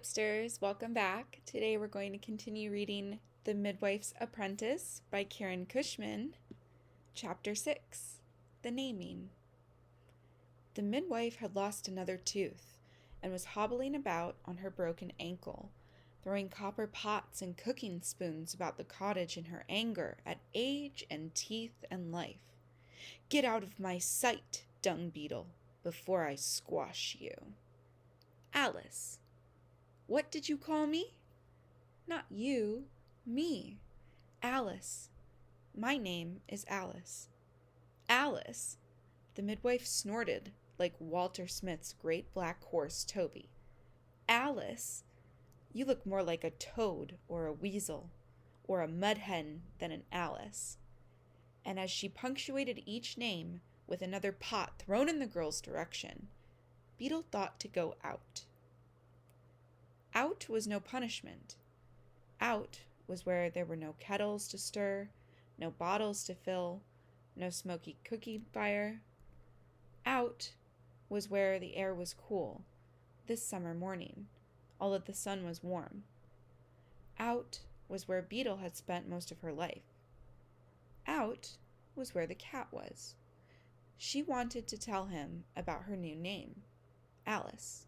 Hipsters, welcome back. Today we're going to continue reading The Midwife's Apprentice by Karen Cushman, Chapter 6, The Naming. The midwife had lost another tooth and was hobbling about on her broken ankle, throwing copper pots and cooking spoons about the cottage in her anger at age and teeth and life. "Get out of my sight, dung beetle, before I squash you." "Alice." "What did you call me?" "Not you, me. Alice. My name is Alice." "Alice?" The midwife snorted like Walter Smith's great black horse, Toby. "Alice? You look more like a toad or a weasel or a mud hen than an Alice." And as she punctuated each name with another pot thrown in the girl's direction, Beetle thought to go out. Out was no punishment. Out was where there were no kettles to stir, no bottles to fill, no smoky cooking fire. Out was where the air was cool, this summer morning, although the sun was warm. Out was where Beetle had spent most of her life. Out was where the cat was. She wanted to tell him about her new name, Alice.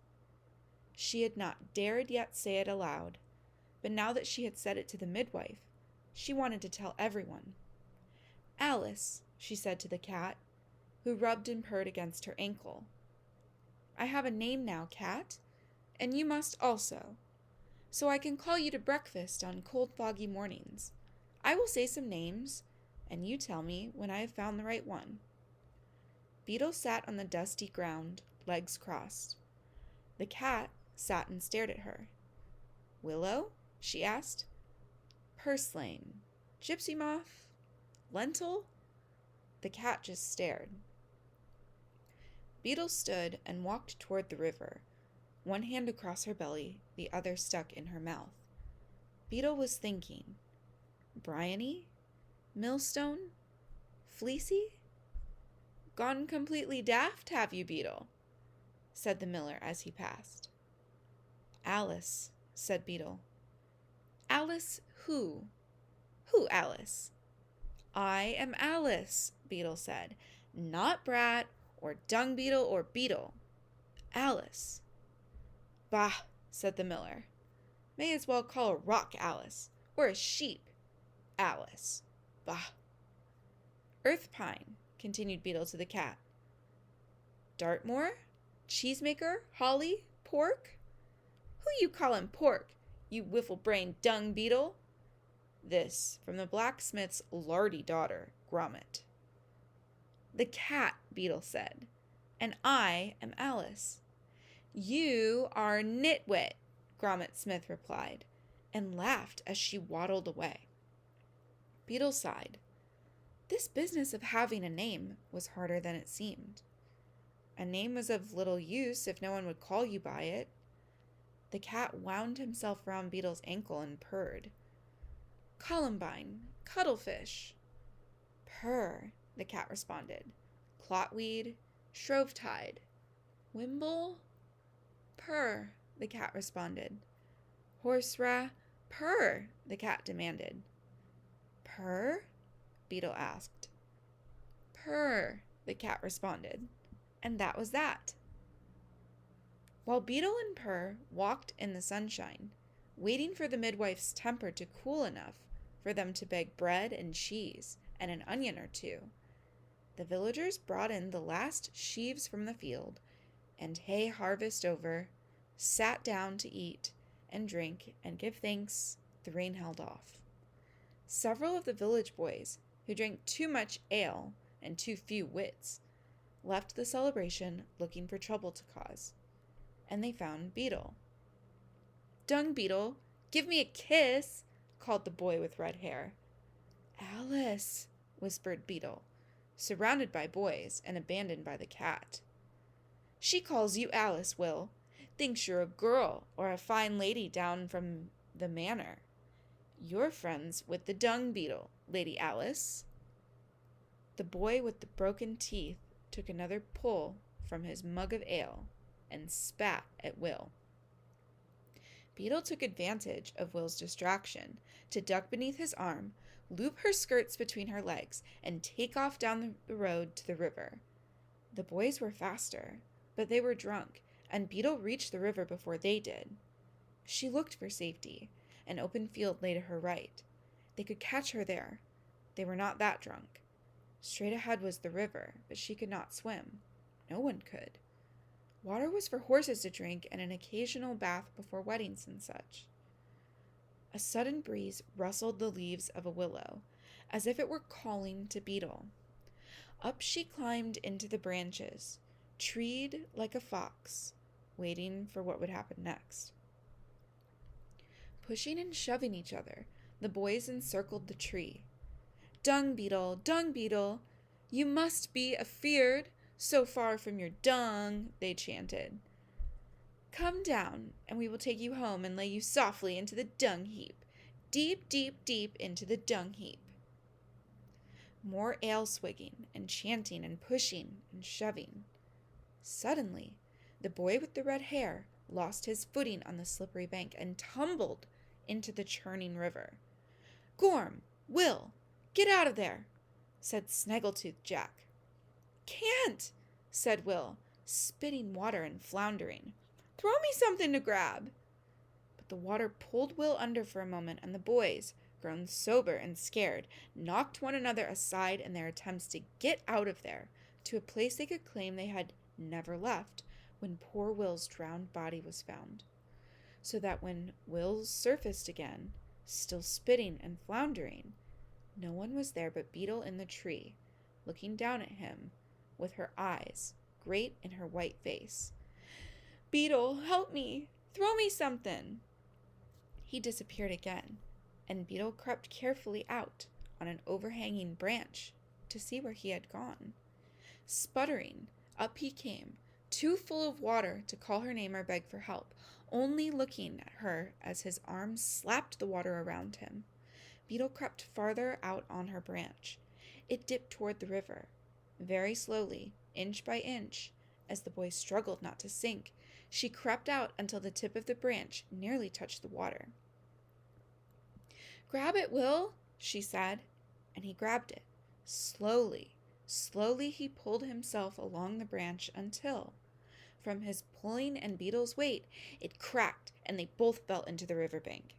She had not dared yet say it aloud, but now that she had said it to the midwife, she wanted to tell everyone. "Alice," she said to the cat, who rubbed and purred against her ankle. "I have a name now, cat, and you must also. So I can call you to breakfast on cold, foggy mornings. I will say some names, and you tell me when I have found the right one." Beetle sat on the dusty ground, legs crossed. The cat sat and stared at her. "Willow?" she asked. "Purslane. Gypsy moth? Lentil?" The cat just stared. Beetle stood and walked toward the river, one hand across her belly, the other stuck in her mouth. Beetle was thinking. Bryony? Millstone? Fleecy? "Gone completely daft, have you, Beetle?" said the miller as he passed. "Alice," said Beetle. "Alice who? Who Alice?" "I am Alice," Beetle said. "Not Brat, or Dung Beetle, or Beetle. Alice." "Bah," said the miller. "May as well call a rock Alice, or a sheep. Alice. Bah." "Earth Pine," continued Beetle to the cat. "Dartmoor? Cheesemaker? Holly? Pork? Who you callin' pork, you wiffle-brained dung beetle?" This from the blacksmith's lardy daughter, Grommet. "The cat," Beetle said, "and I am Alice." "You are Nitwit," Grommet Smith replied, and laughed as she waddled away. Beetle sighed. This business of having a name was harder than it seemed. A name was of little use if no one would call you by it. The cat wound himself round Beetle's ankle and purred. "Columbine, Cuttlefish." "Purr," the cat responded. "Clotweed, Shrovetide, Wimble?" "Purr," the cat responded. Purr," the cat demanded. "Purr?" Beetle asked. "Purr," the cat responded, and that was that. While Beetle and Purr walked in the sunshine, waiting for the midwife's temper to cool enough for them to beg bread and cheese and an onion or two, the villagers brought in the last sheaves from the field, and, hay harvest over, sat down to eat and drink and give thanks. The rain held off. Several of the village boys, who drank too much ale and too few wits, left the celebration looking for trouble to cause, and they found Beetle. "Dung Beetle, give me a kiss," called the boy with red hair. "Alice," whispered Beetle, surrounded by boys and abandoned by the cat. "She calls you Alice, Will. Thinks you're a girl or a fine lady down from the manor. You're friends with the Dung Beetle, Lady Alice." The boy with the broken teeth took another pull from his mug of ale and spat at Will. Beetle took advantage of Will's distraction to duck beneath his arm, loop her skirts between her legs, and take off down the road to the river. The boys were faster, but they were drunk, and Beetle reached the river before they did. She looked for safety. An open field lay to her right. They could catch her there. They were not that drunk. Straight ahead was the river, but she could not swim. No one could. Water was for horses to drink and an occasional bath before weddings and such. A sudden breeze rustled the leaves of a willow, as if it were calling to Beetle. Up she climbed into the branches, treed like a fox, waiting for what would happen next. Pushing and shoving each other, the boys encircled the tree. Dung beetle, you must be afeared, so far from your dung, they chanted. Come down, and we will take you home and lay you softly into the dung heap, deep, deep, deep into the dung heap. More ale swigging and chanting and pushing and shoving. Suddenly, the boy with the red hair lost his footing on the slippery bank and tumbled into the churning river. Gorm, Will, get out of there, said Snaggletooth Jack. Can't, said Will, spitting water and floundering. Throw me something to grab. But the water pulled Will under for a moment, and the boys, grown sober and scared, knocked one another aside in their attempts to get out of there to a place they could claim they had never left when poor Will's drowned body was found. So that when Will surfaced again, still spitting and floundering, no one was there but Beetle in the tree, looking down at him with her eyes great in her white face. Beetle, help me! Throw me something! He disappeared again, and Beetle crept carefully out on an overhanging branch to see where he had gone. Sputtering, up he came, too full of water to call her name or beg for help, only looking at her as his arms slapped the water around him. Beetle crept farther out on her branch. It dipped toward the river, very slowly, inch by inch, as the boy struggled not to sink. She crept out until the tip of the branch nearly touched the water. Grab it, Will, she said, and he grabbed it. Slowly he pulled himself along the branch until, from his pulling and Beetle's weight, it cracked and they both fell into the riverbank.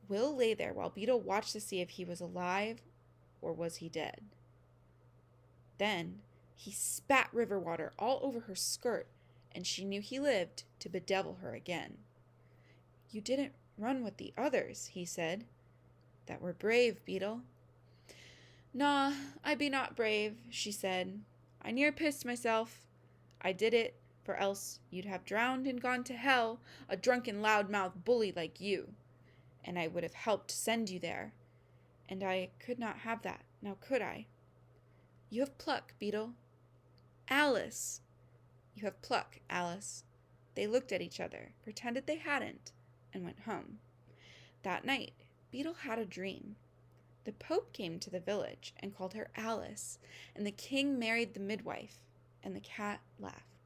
Will lay there while Beetle watched to see if he was alive or was he dead. Then he spat river water all over her skirt, and she knew he lived to bedevil her again. You didn't run with the others, he said. That were brave, Beetle. Nah, I be not brave, she said. I near pissed myself. I did it, for else you'd have drowned and gone to hell, a drunken loud-mouthed bully like you. And I would have helped send you there. And I could not have that, now could I? You have pluck, Beetle. Alice! You have pluck, Alice. They looked at each other, pretended they hadn't, and went home. That night, Beetle had a dream. The Pope came to the village and called her Alice, and the king married the midwife, and the cat laughed.